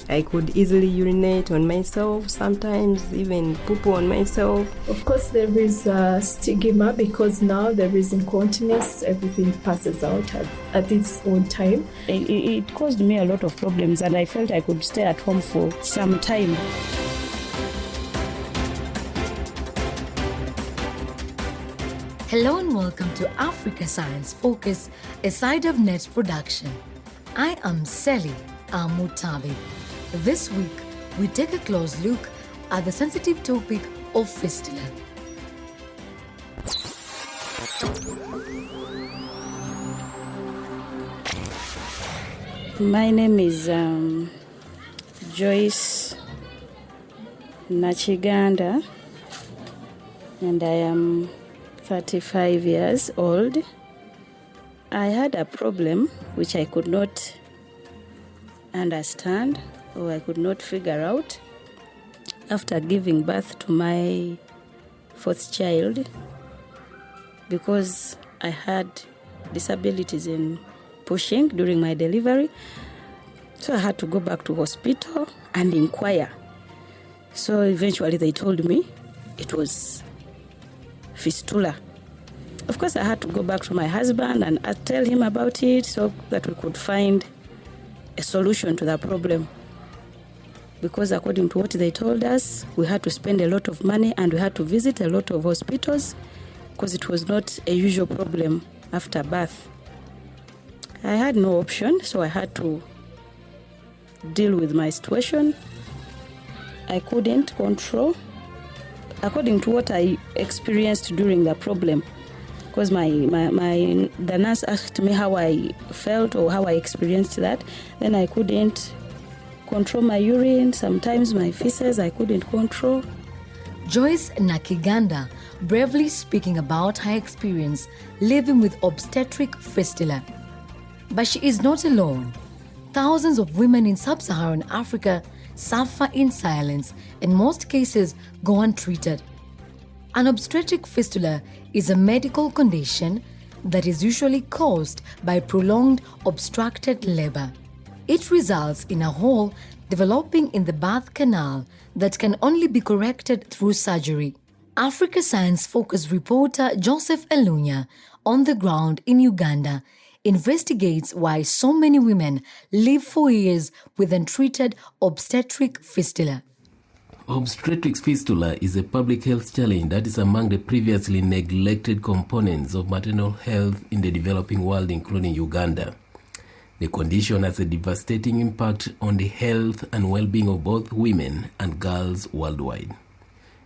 I could easily urinate on myself, sometimes even poo-poo on myself. Of course, there is a stigma because now there is incontinence. Everything passes out at its own time. It caused me a lot of problems, and I felt I could stay at home for some time. Hello and welcome to Africa Science Focus, a side of Net production. I am Selly, Amutabi. This week, we take a close look at the sensitive topic of fistula. My name is Joyce Nachiganda, and I am 35 years old. I had a problem which I could not understand or I could not figure out after giving birth to my fourth child, because I had disabilities in pushing during my delivery. So I had to go back to hospital and inquire. So eventually they told me it was fistula. Of course, I had to go back to my husband and tell him about it so that we could find a solution to the problem. Because according to what they told us, we had to spend a lot of money and we had to visit a lot of hospitals because it was not a usual problem after birth. I had no option, so I had to deal with my situation. I couldn't control according to what I experienced during the problem, because the nurse asked me how I felt or how I experienced that. Then I couldn't control my urine. Sometimes my feces I couldn't control. Joyce Nakiganda bravely speaking about her experience living with obstetric fistula. But she is not alone. Thousands of women in sub-Saharan Africa suffer in silence, in most cases go untreated. An obstetric fistula is a medical condition that is usually caused by prolonged obstructed labor. It results in a hole developing in the birth canal that can only be corrected through surgery. Africa Science Focus reporter Joseph Elunya, on the ground in Uganda, investigates why so many women live for years with untreated obstetric fistula. Obstetric fistula is a public health challenge that is among the previously neglected components of maternal health in the developing world, including Uganda. The condition has a devastating impact on the health and well-being of both women and girls worldwide.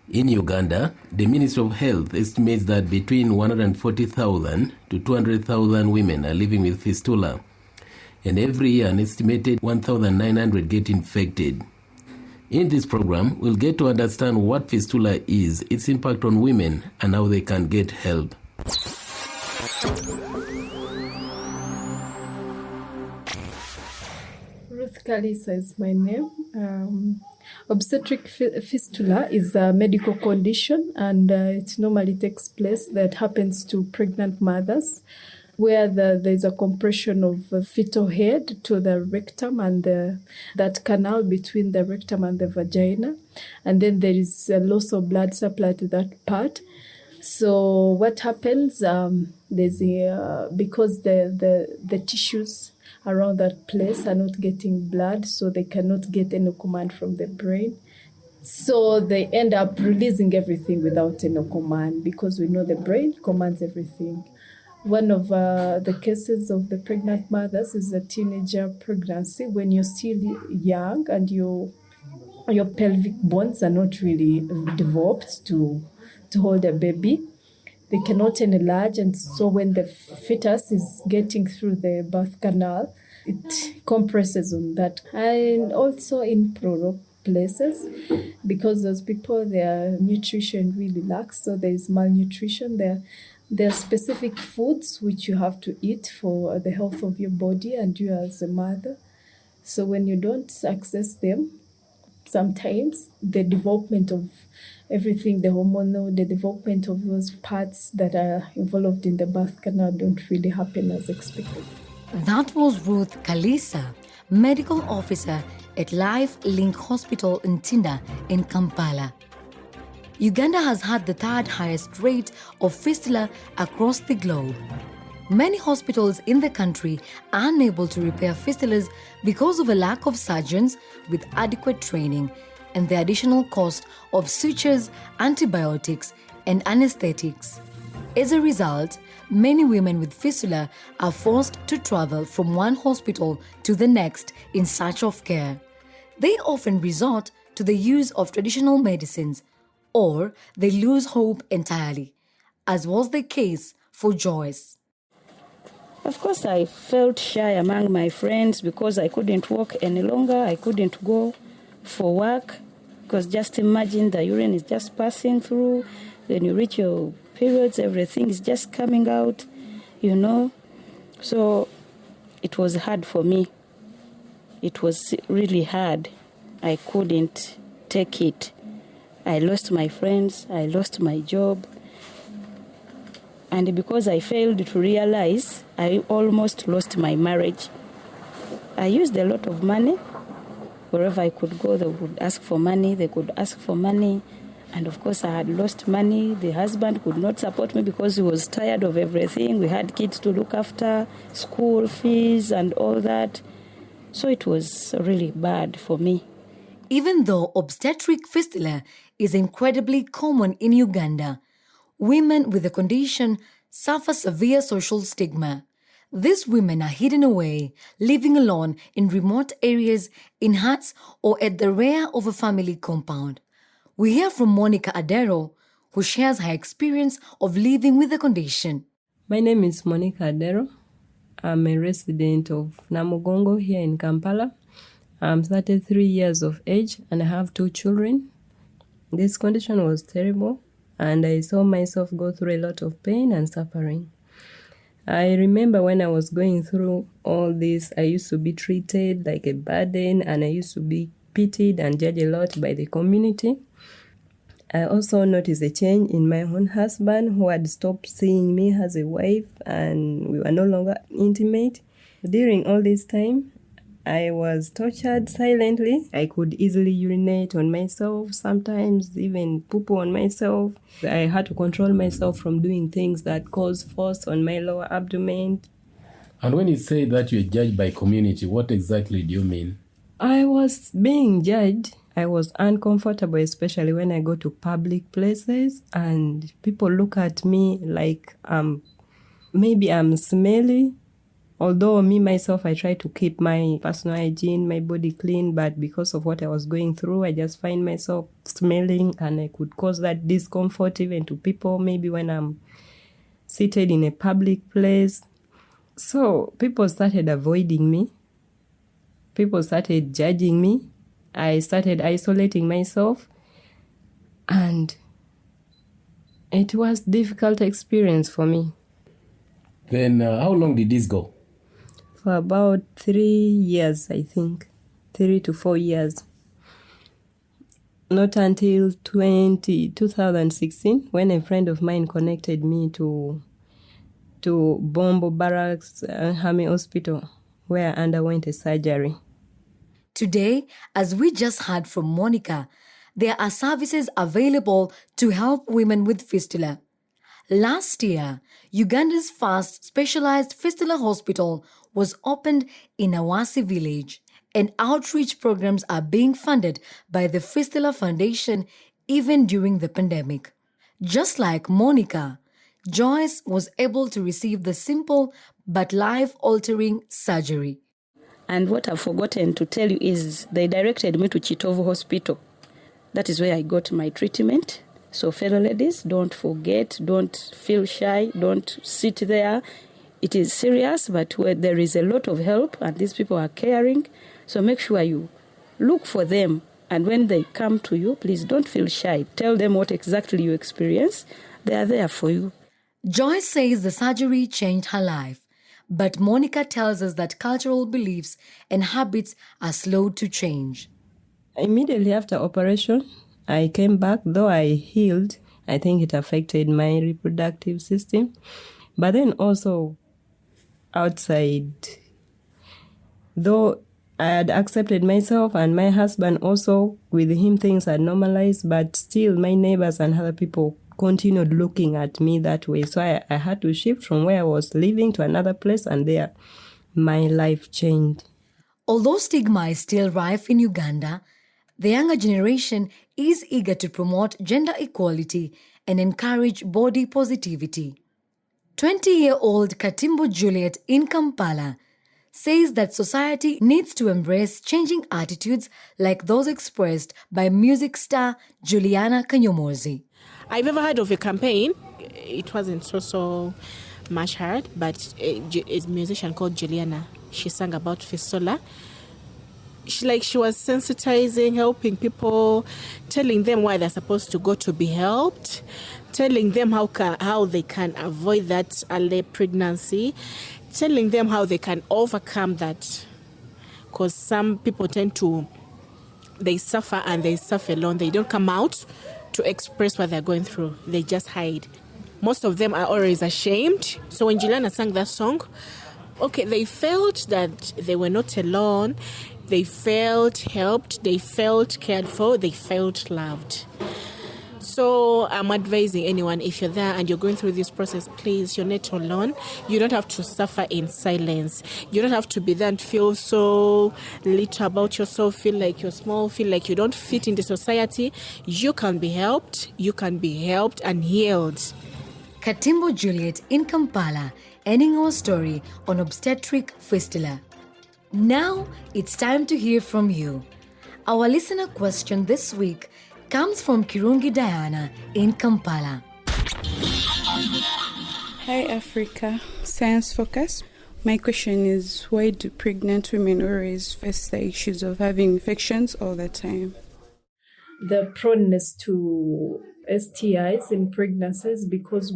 In Uganda, the Ministry of Health estimates that between 140,000 to 200,000 women are living with fistula, and every year an estimated 1,900 get infected. In this program, we'll get to understand what fistula is, its impact on women, and how they can get help. Ruth Kalisa is my name. Obstetric fistula is a medical condition, and it normally takes place that happens to pregnant mothers, where there's a compression of the fetal head to the rectum and that canal between the rectum and the vagina, and then there is a loss of blood supply to that part. So what happens? Because the tissues around that place are not getting blood, so they cannot get any command from the brain. So they end up releasing everything without any command, because we know the brain commands everything. One of the cases of the pregnant mothers is a teenager pregnancy, when you're still young and your pelvic bones are not really developed to hold a baby. They cannot enlarge, and so when the fetus is getting through the birth canal, it compresses on that. And also in rural places, because those people, their nutrition really lacks, so there is malnutrition. There are specific foods which you have to eat for the health of your body and you as a mother. So when you don't access them, sometimes the development of everything, the hormonal, the development of those parts that are involved in the birth canal don't really happen as expected. That was Ruth Kalisa, medical officer at Life Link Hospital in Tinda in Kampala. Uganda has had the third highest rate of fistula across the globe. Many hospitals in the country are unable to repair fistulas because of a lack of surgeons with adequate training and the additional cost of sutures, antibiotics, and anesthetics. As a result, many women with fistula are forced to travel from one hospital to the next in search of care. They often resort to the use of traditional medicines, or they lose hope entirely, as was the case for Joyce. Of course, I felt shy among my friends because I couldn't walk any longer. I couldn't go for work because just imagine the urine is just passing through. When you reach your periods, everything is just coming out, So it was hard for me. It was really hard. I couldn't take it. I lost my friends. I lost my job. And because I failed to realize, I almost lost my marriage. I used a lot of money. Wherever I could go, they would ask for money. They could ask for money. And of course, I had lost money. The husband could not support me because he was tired of everything. We had kids to look after, school fees and all that. So it was really bad for me. Even though obstetric fistula is incredibly common in Uganda, women with the condition suffer severe social stigma. These women are hidden away, living alone in remote areas, in huts, or at the rear of a family compound. We hear from Monica Adero, who shares her experience of living with the condition. My name is Monica Adero. I'm a resident of Namugongo here in Kampala. I'm 33 years of age and I have 2 children. This condition was terrible and I saw myself go through a lot of pain and suffering. I remember when I was going through all this, I used to be treated like a burden and I used to be pitied and judged a lot by the community. I also noticed a change in my own husband who had stopped seeing me as a wife and we were no longer intimate. During all this time, I was tortured silently. I could easily urinate on myself, sometimes even poo on myself. I had to control myself from doing things that cause force on my lower abdomen. And when you say that you're judged by community, what exactly do you mean? I was being judged. I was uncomfortable, especially when I go to public places and people look at me like maybe I'm smelly. Although me, myself, I try to keep my personal hygiene, my body clean, but because of what I was going through, I just find myself smelling and I could cause that discomfort even to people, maybe when I'm seated in a public place. So people started avoiding me. People started judging me. I started isolating myself. And it was a difficult experience for me. Then how long did this go? For about 3 years, I think. 3 to 4 years. Not until 2016, when a friend of mine connected me to Bombo Barracks Army Hospital, where I underwent a surgery. Today, as we just heard from Monica, there are services available to help women with fistula. Last year, Uganda's first specialized fistula hospital was opened in Awasi village, and outreach programs are being funded by the Fistula Foundation even during the pandemic. Just like Monica, Joyce was able to receive the simple but life-altering surgery. And what I've forgotten to tell you is they directed me to Chitovu Hospital. That is where I got my treatment. So fellow ladies, don't forget, don't feel shy, don't sit there. It is serious, but where there is a lot of help and these people are caring. So make sure you look for them. And when they come to you, please don't feel shy. Tell them what exactly you experience. They are there for you. Joyce says the surgery changed her life. But Monica tells us that cultural beliefs and habits are slow to change. Immediately after operation, I came back. Though I healed, I think it affected my reproductive system. But then also outside, though I had accepted myself and my husband also. With him, things had normalized, but still my neighbors and other people continued looking at me that way. So I had to shift from where I was living to another place, and there my life changed. Although stigma is still rife in Uganda, the younger generation is eager to promote gender equality and encourage body positivity. 20-year-old Katimbo Juliet in Kampala says that society needs to embrace changing attitudes like those expressed by music star Juliana Kanyomozi. I've ever heard of a campaign. It wasn't so much heard, but a musician called Juliana, she sang about fistula. She was sensitizing, helping people, telling them why they're supposed to go to be helped, telling them how they can avoid that early pregnancy, telling them how they can overcome that. Because some people they suffer and they suffer alone. They don't come out to express what they're going through. They just hide. Most of them are always ashamed. So when Juliana sang that song, they felt that they were not alone. They felt helped. They felt cared for. They felt loved. So I'm advising anyone, if you're there and you're going through this process, please, you're not alone. You don't have to suffer in silence. You don't have to be there and feel so little about yourself, feel like you're small, feel like you don't fit in the society. You can be helped. You can be helped and healed. Katimbo Juliet in Kampala, ending our story on obstetric fistula. Now it's time to hear from you. Our listener question this week comes from Kirungi Diana in Kampala. Hi Africa, Science Focus. My question is, why do pregnant women always face the issues of having infections all the time? The proneness to STIs in pregnancies, because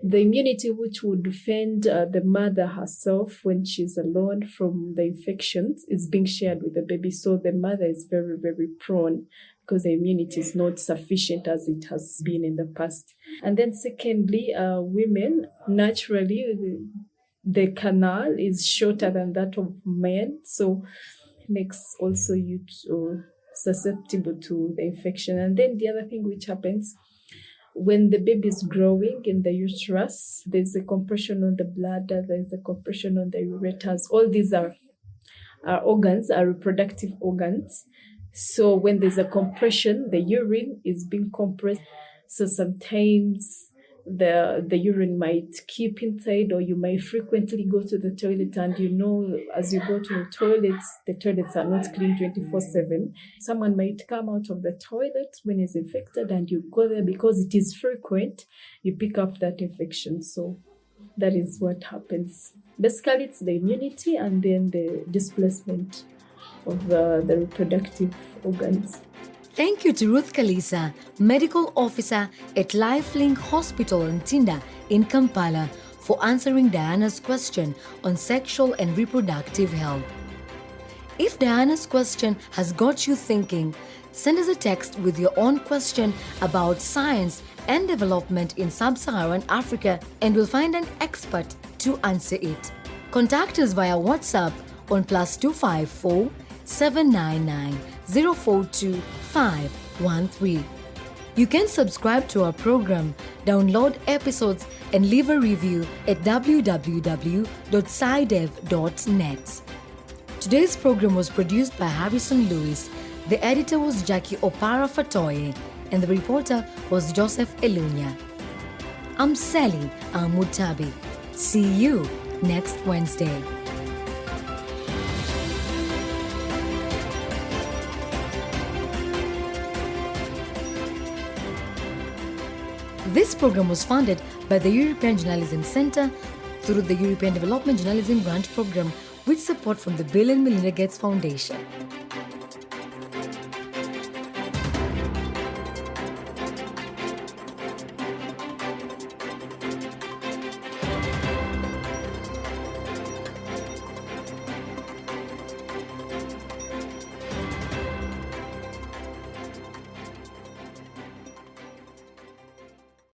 the immunity which would defend the mother herself when she's alone from the infections is being shared with the baby. So the mother is very, very prone because the immunity is not sufficient as it has been in the past. And then secondly, women, naturally, the canal is shorter than that of men. So it makes also you susceptible to the infection. And then the other thing which happens, when the baby is growing in the uterus, there's a compression on the bladder, there's a compression on the ureters. All these are organs, are reproductive organs. So when there's a compression, the urine is being compressed. So sometimes the urine might keep inside, or you might frequently go to the toilet, and as you go to the toilets are not clean 24/7. Someone might come out of the toilet when he's infected, and you go there because it is frequent, you pick up that infection. So that is what happens. Basically, it's the immunity and then the displacement of the reproductive organs. Thank you to Ruth Kalisa, Medical Officer at Lifelink Hospital in Tinda in Kampala, for answering Diana's question on sexual and reproductive health. If Diana's question has got you thinking, send us a text with your own question about science and development in sub-Saharan Africa, and we'll find an expert to answer it. Contact us via WhatsApp on +254 799 042 513. You can subscribe to our program, download episodes, and leave a review at www.scidev.net. Today's program was produced by Harrison Lewis. The editor was Jackie Opara Fatoye, and the reporter was Joseph Elunya. I'm Selly Amutabi. See you next Wednesday. This program was funded by the European Journalism Centre through the European Development Journalism Grant Programme with support from the Bill and Melinda Gates Foundation.